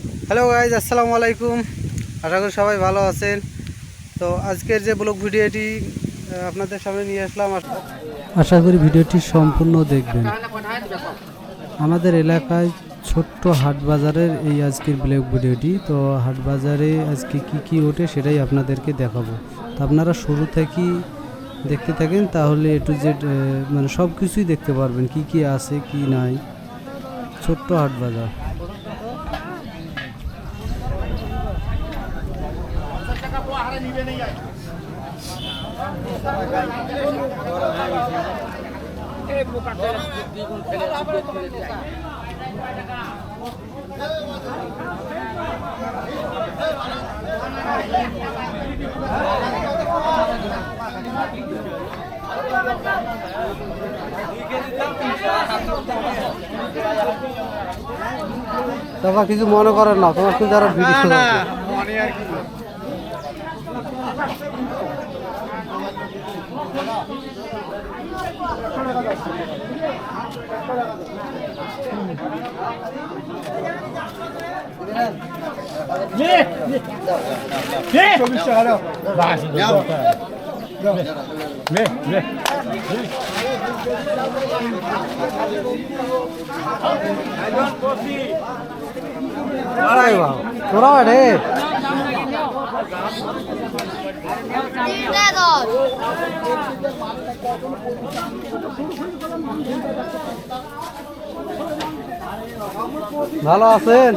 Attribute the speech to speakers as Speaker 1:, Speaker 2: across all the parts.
Speaker 1: Hello guys, আসসালামু আলাইকুম। আশা করি সবাই ভালো আছেন। তো আজকের যে ব্লগ ভিডিওটি আপনাদের সামনে নিয়ে আসলাম, আশা করি ভিডিওটি সম্পূর্ণ দেখবেন। আমাদের এলাকায় ছোট্ট হাট বাজারের এই আজকের ব্লগ ভিডিওটি। তো হাট বাজারে আজকে কি কি ওঠে সেটাই আপনাদেরকে দেখাবো। তো আপনারা শুরু থেকেই দেখতে থাকেন, তাহলে এ টু জেড মানে সব কিছুই দেখতে পারবেন, কি কি আছে কি নাই। ছোট্ট হাট বাজার। তোমার কিছু মনে করেন না, তোমার কিন্তু আরো ভিডিও তোরা রে ভালো আছেন?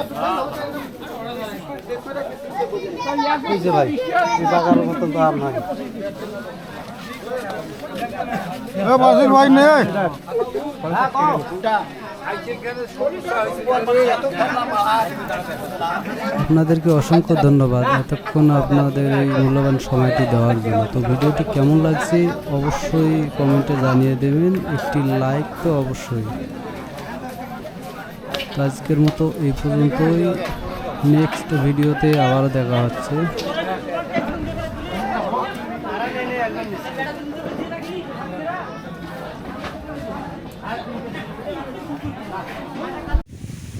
Speaker 1: ভাই টাকার মতন তো আর নাই। আপনাদেরকে অসংখ্য ধন্যবাদ এতক্ষণ আপনাদের এই মূল্যবান সময়টি দেওয়ার জন্য। তো ভিডিওটি কেমন লাগছে অবশ্যই কমেন্টে জানিয়ে দেবেন, একটি লাইক তো অবশ্যই। আজকের মতো এই পর্যন্তই, নেক্সট ভিডিওতে আবারও দেখা হচ্ছে।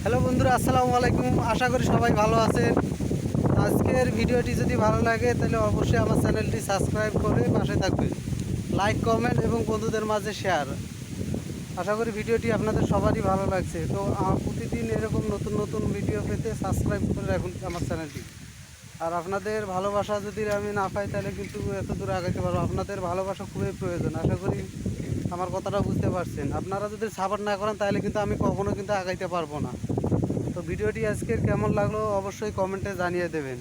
Speaker 1: হ্যালো বন্ধুরা, আসসালামু আলাইকুম। আশা করি সবাই ভালো আছেন। আজকের ভিডিওটি যদি ভালো লাগে তাহলে অবশ্যই আমার চ্যানেলটি সাবস্ক্রাইব করে পাশে থাকবেন, লাইক কমেন্ট এবং বন্ধুদের মাঝে শেয়ার। আশা করি ভিডিওটি আপনাদের সবারই ভালো লাগছে। তো প্রতিদিন এরকম নতুন নতুন ভিডিও পেতে সাবস্ক্রাইব করে রাখুন আমার চ্যানেলটি। আর আপনাদের ভালোবাসা যদি আমি না পাই তাহলে কিন্তু এত দূরে আগাইতে পারবো। আপনাদের ভালোবাসা খুবই প্রয়োজন। আশা করি আমার কথাটা বুঝতে পারছেন। আপনারা যদি সাপোর্ট না করেন তাহলে কিন্তু আমি কখনো কিন্তু আগাইতে পারবো না। তো ভিডিওটি আজকের কেমন লাগলো অবশ্যই কমেন্টে জানিয়ে দেবেন।